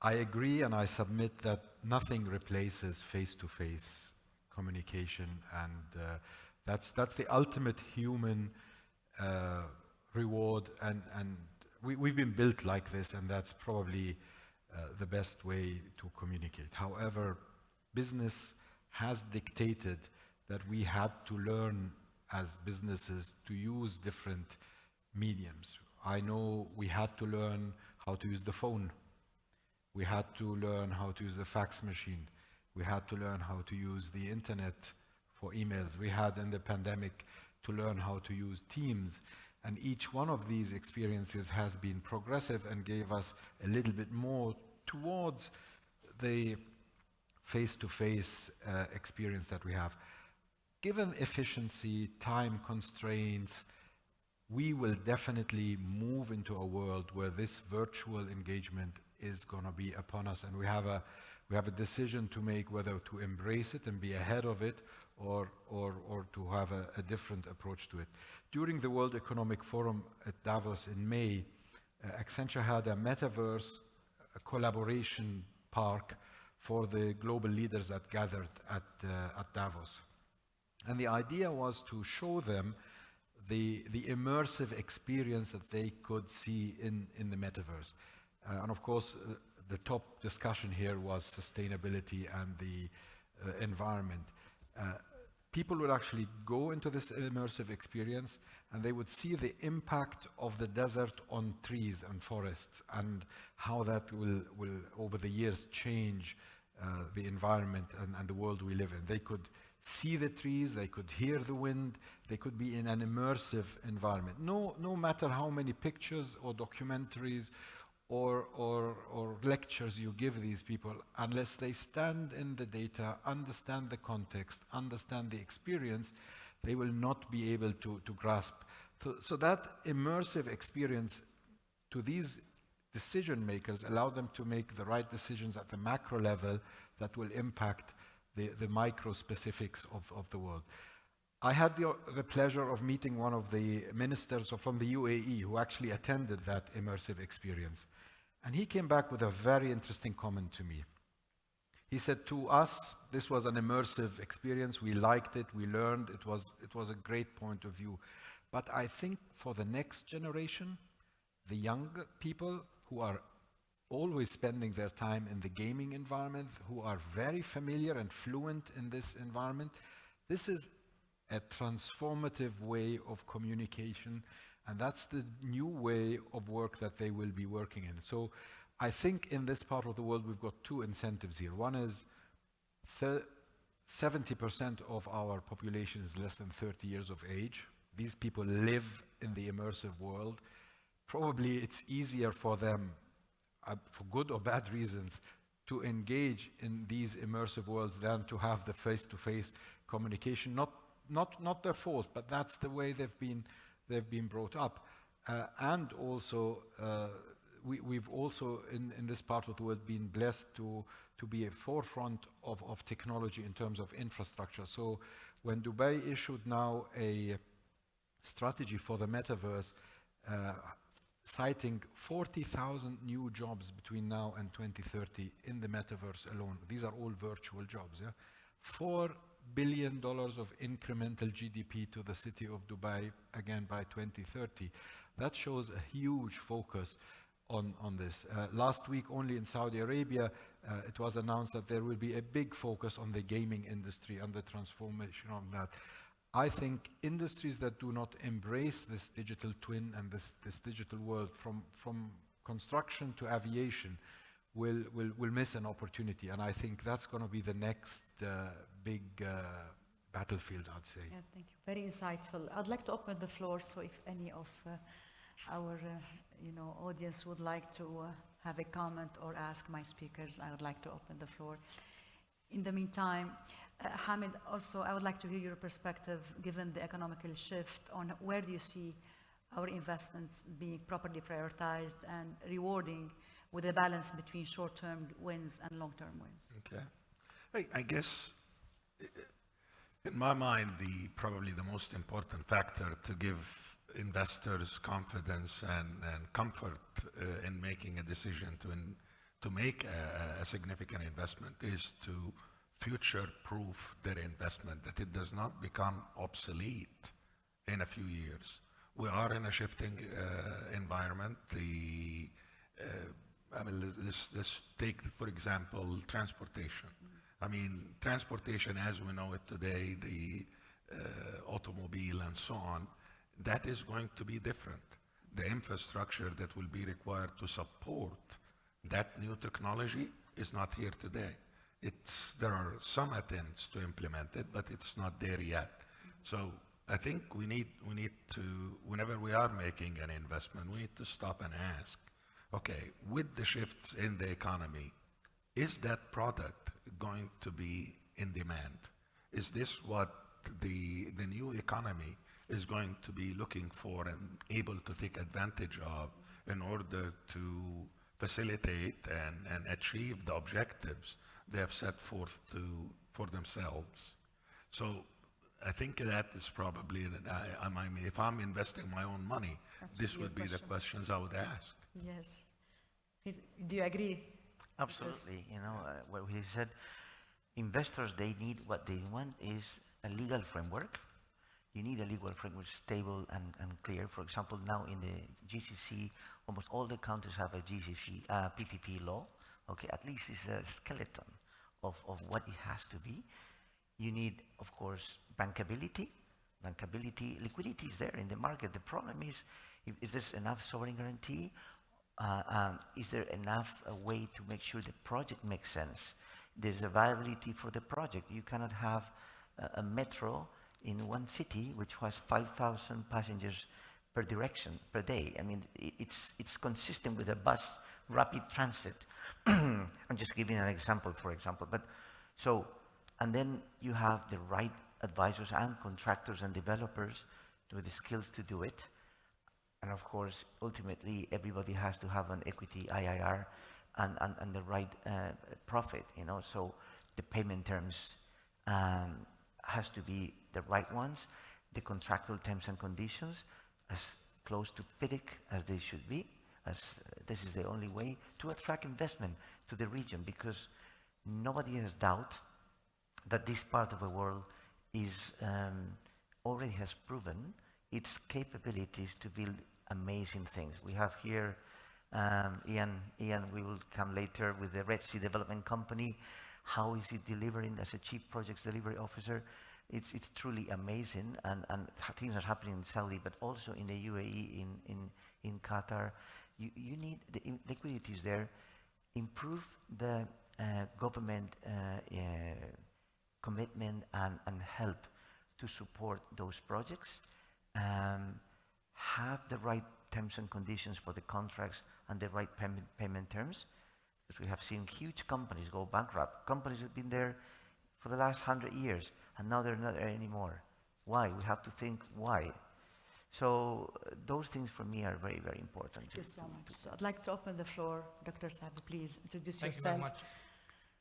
I agree and I submit that nothing replaces face-to-face communication, and that's the ultimate human reward, and we've been built like this, and that's probably the best way to communicate. However, business has dictated that we had to learn as businesses to use different mediums. I know we had to learn how to use the phone. We had to learn how to use the fax machine. We had to learn how to use the internet for emails. We had in the pandemic to learn how to use Teams. And each one of these experiences has been progressive and gave us a little bit more towards the face-to-face experience that we have. Given efficiency, time constraints, we will definitely move into a world where this virtual engagement is going to be upon us, and we have a decision to make, whether to embrace it and be ahead of it, or to have a different approach to it. During the World Economic Forum at Davos in May, Accenture had a metaverse collaboration park for the global leaders that gathered at Davos. And the idea was to show them the immersive experience that they could see in the metaverse. And of course, the top discussion here was sustainability and the environment. People would actually go into this immersive experience and they would see the impact of the desert on trees and forests, and how that will over the years change the environment and the world we live in. They could see the trees, they could hear the wind, they could be in an immersive environment. No matter how many pictures or documentaries or lectures you give these people, unless they stand in the data, understand the context, understand the experience, they will not be able to grasp. So that immersive experience to these decision makers allow them to make the right decisions at the macro level that will impact the micro specifics of the world. I had the pleasure of meeting one of the ministers from the UAE who actually attended that immersive experience. And he came back with a very interesting comment to me. He said, to us, this was an immersive experience. We liked it, we learned, it was a great point of view. But I think for the next generation, the young people who are always spending their time in the gaming environment, who are very familiar and fluent in this environment, this is a transformative way of communication, and that's the new way of work that they will be working in. So I think in this part of the world we've got two incentives here. One is 70% of our population is less than 30 years of age. These people live in the immersive world. Probably it's easier for them, for good or bad reasons, to engage in these immersive worlds than to have the face-to-face communication. Not their fault, but that's the way they've been brought up. And also, we've also in this part of the world been blessed to be a forefront of technology in terms of infrastructure. So when Dubai issued now a strategy for the metaverse, citing 40,000 new jobs between now and 2030 in the metaverse alone. These are all virtual jobs. Yeah? $4 billion of incremental GDP to the city of Dubai, again by 2030. That shows a huge focus on this. Last week, only in Saudi Arabia, it was announced that there will be a big focus on the gaming industry and the transformation of that. I think industries that do not embrace this digital twin and this digital world, from construction to aviation, will miss an opportunity. And I think that's going to be the next big battlefield, I'd say. Yeah, thank you. Very insightful. I'd like to open the floor, so if any of our audience would like to have a comment or ask my speakers, I would like to open the floor. In the meantime, Hamid, also, I would like to hear your perspective, given the economical shift, on where do you see our investments being properly prioritized and rewarding with a balance between short-term wins and long-term wins? Okay. I guess, in my mind, probably the most important factor to give investors confidence and comfort in making a decision to make a significant investment is to future-proof their investment, that it does not become obsolete in a few years. We are in a shifting environment. Let's take, for example, transportation. I mean, transportation as we know it today, the automobile and so on, that is going to be different. The infrastructure that will be required to support that new technology is not here today. There are some attempts to implement it, but it's not there yet. So I think we need to, whenever we are making an investment, we need to stop and ask, okay, with the shifts in the economy, is that product going to be in demand? Is this what the new economy is going to be looking for and able to take advantage of in order to facilitate and achieve the objectives they have set forth for themselves? So I think that is probably, if I'm investing my own money, this would be the questions I would ask. Yes. Do you agree? Absolutely. What he said, investors, they need, what they want is a legal framework. You need a legal framework stable and clear. For example, now in the GCC, almost all the countries have a GCC, PPP law. Okay, at least it's a skeleton of what it has to be. You need, of course, bankability. Liquidity is there in the market. The problem is there's enough sovereign guarantee? Is there enough way to make sure the project makes sense? There's a viability for the project. You cannot have a metro in one city which has 5,000 passengers per direction per day. I mean, it's consistent with a bus rapid transit. I'm just giving an example, for example. And then you have the right advisors and contractors and developers with the skills to do it. And of course, ultimately, everybody has to have an equity IIR and the right profit, So the payment terms has to be the right ones. The contractual terms and conditions as close to FIDIC as they should be, as this is the only way to attract investment to the region, because nobody has doubt that this part of the world is already has proven its capabilities to build amazing things. We have here Ian, we will come later with the Red Sea Development Company. How is it delivering as a Chief Projects Delivery Officer? It's truly amazing, and things are happening in Saudi, but also in the UAE, in Qatar. You need the liquidities there. Improve the government commitment and help to support those projects. Have the right terms and conditions for the contracts and the right payment terms, because we have seen huge companies go bankrupt. Companies have been there for the last 100 years, and now they're not there anymore. Why? We have to think why. So those things for me are very, very important. Thank you so much. So I'd like to open the floor. Dr. Sabi, please introduce yourself. Thank you very much.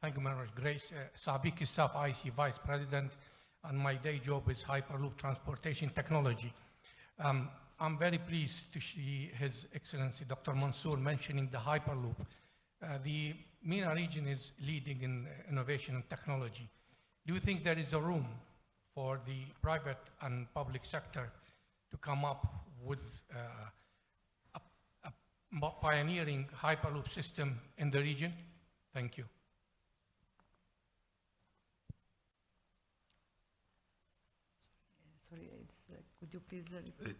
Thank you very much, Grace. Sabi Kissaf, IC Vice President, and my day job is Hyperloop Transportation Technology. I'm very pleased to see His Excellency Dr. Mansour mentioning the Hyperloop. The MENA region is leading in innovation and technology. Do you think there is a room for the private and public sector to come up with a pioneering Hyperloop system in the region? Thank you. Sorry, could you please repeat?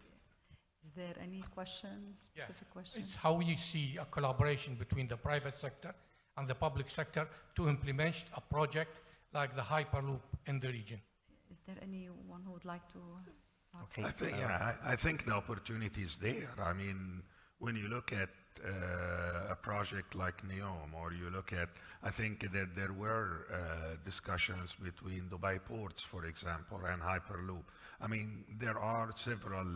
Is there any question, specific question? It's how you see a collaboration between the private sector and the public sector to implement a project like the Hyperloop in the region. Is there anyone who would like to? Okay. I think the opportunity is there. I mean, when you look at a project like NEOM, or you look at, I think that there were discussions between Dubai ports, for example, and Hyperloop. I mean, there are several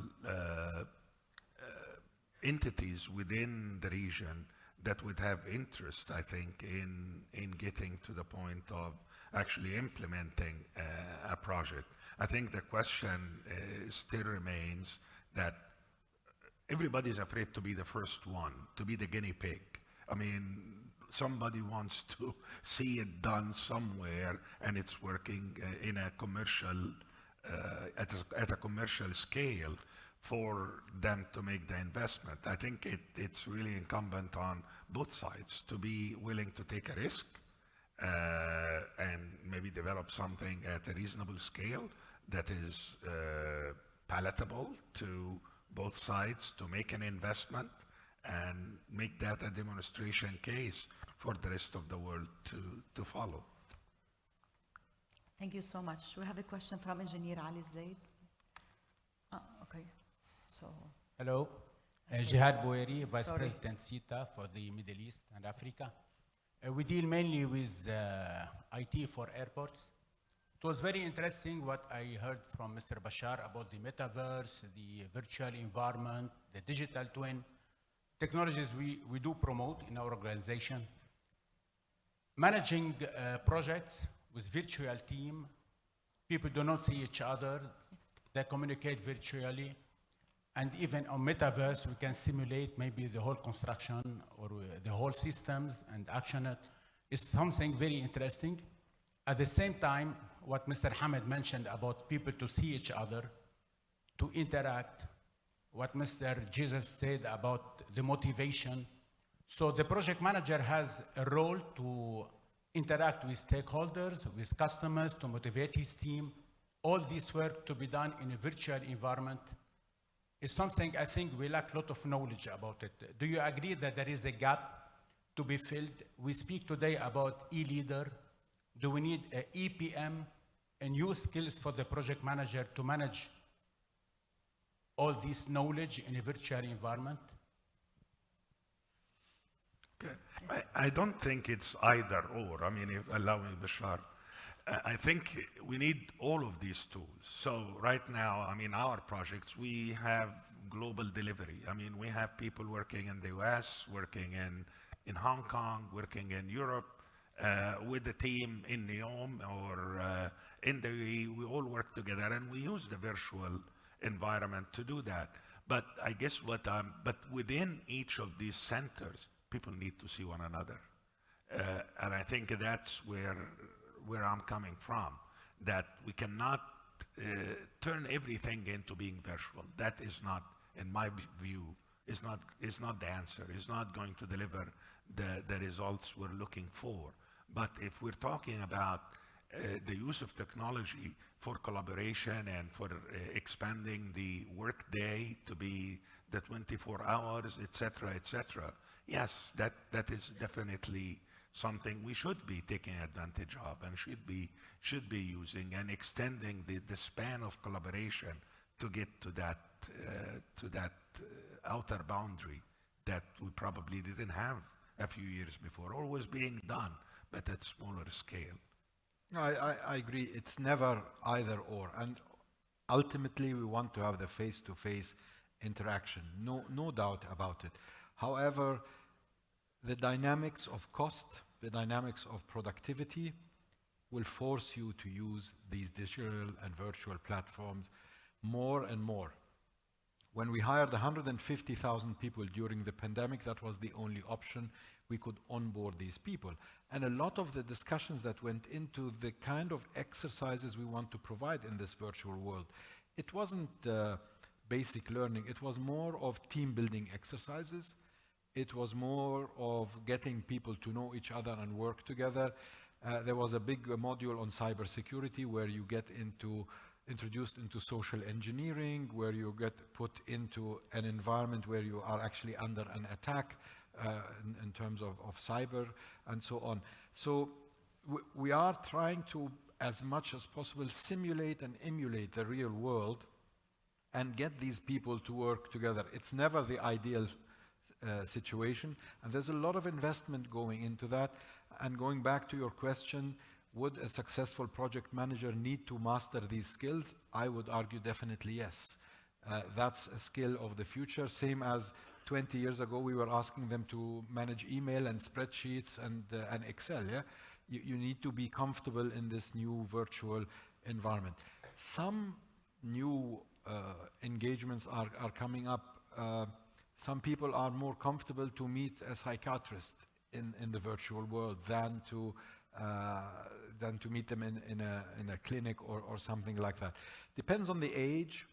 entities within the region that would have interest, I think, in getting to the point of actually implementing a project. I think the question still remains that everybody's afraid to be the first one, to be the guinea pig. I mean, somebody wants to see it done somewhere and it's working in a commercial, at a commercial scale for them to make the investment. I think it's really incumbent on both sides to be willing to take a risk and maybe develop something at a reasonable scale that is palatable to both sides, to make an investment and make that a demonstration case for the rest of the world to follow. Thank you so much. We have a question from Engineer Ali Zaid. Okay. So. Hello. That's Jihad Boueri, Vice Sorry. President CETA for the Middle East and Africa. We deal mainly with IT for airports. It was very interesting what I heard from Mr. Bashar about the metaverse, the virtual environment, the digital twin, technologies we do promote in our organization. Managing projects with virtual team, people do not see each other, they communicate virtually, and even on metaverse, we can simulate maybe the whole construction or the whole systems and action it. It's something very interesting. At the same time, what Mr. Hamid mentioned about people to see each other, to interact, what Mr. Jesus said about the motivation. So the project manager has a role to interact with stakeholders, with customers, to motivate his team. All this work to be done in a virtual environment is something I think we lack a lot of knowledge about it. Do you agree that there is a gap to be filled? We speak today about e-leader. Do we need an EPM and new skills for the project manager to manage all this knowledge in a virtual environment? Okay. I don't think it's either or. I mean, if allow me, Bashar. I think we need all of these tools. So right now, I mean, our projects, we have global delivery. I mean, we have people working in the US, working in Hong Kong, working in Europe, with the team in NEOM or in the UAE. We all work together and we use the virtual environment to do that. But I guess but within each of these centers, people need to see one another. And I think that's where I'm coming from, that we cannot turn everything into being virtual. That is not, in my view, is not the answer. It's not going to deliver the results we're looking for. But if we're talking about the use of technology for collaboration and for expanding the workday to be the 24 hours, et cetera, yes, that is definitely something we should be taking advantage of and should be using and extending the span of collaboration to get to that outer boundary that we probably didn't have a few years before, or was being done, but at smaller scale. No, I agree. It's never either or. And ultimately, we want to have the face-to-face interaction. No doubt about it. However, the dynamics of cost, the dynamics of productivity will force you to use these digital and virtual platforms more and more. When we hired 150,000 people during the pandemic, that was the only option. We could onboard these people. And a lot of the discussions that went into the kind of exercises we want to provide in this virtual world, it wasn't basic learning, it was more of team building exercises. It was more of getting people to know each other and work together. There was a big module on cybersecurity where you get introduced into social engineering, where you get put into an environment where you are actually under an attack in terms of cyber and so on. So we are trying to, as much as possible, simulate and emulate the real world and get these people to work together. It's never the ideal situation, and there's a lot of investment going into that. And going back to your question, would a successful project manager need to master these skills? I would argue definitely yes. That's a skill of the future, same as 20 years ago we were asking them to manage email and spreadsheets and Excel. Yeah? You need to be comfortable in this new virtual environment. Some new engagements are coming up. Some people are more comfortable to meet a psychiatrist in the virtual world than to meet them in a clinic or something like that. Depends on the age,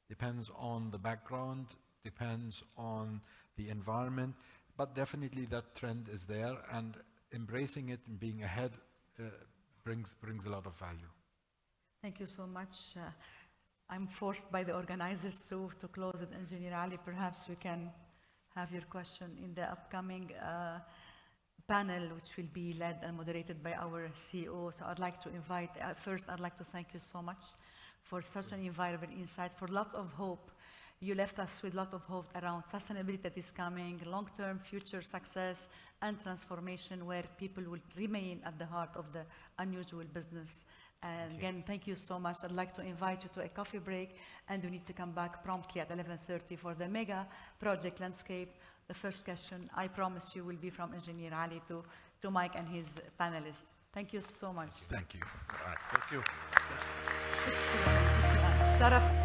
depends on the background, depends on the environment, but definitely that trend is there, and embracing it and being ahead brings a lot of value. Thank you so much. I'm forced by the organizers to close it. Engineer Ali, perhaps we can have your question in the upcoming panel, which will be led and moderated by our CEO. So I'd like to invite, first I'd like to thank you so much for such an invaluable insight, for lots of hope. You left us with a lot of hope around sustainability that is coming, long-term future success and transformation, where people will remain at the heart of the unusual business. And again, thank you so much. I'd like to invite you to a coffee break, and you need to come back promptly at 11:30 for the mega project landscape. The first question, I promise you, will be from Engineer Ali to Mike and his panelists. Thank you so much. Thank you. All right. Thank you. Sharaf.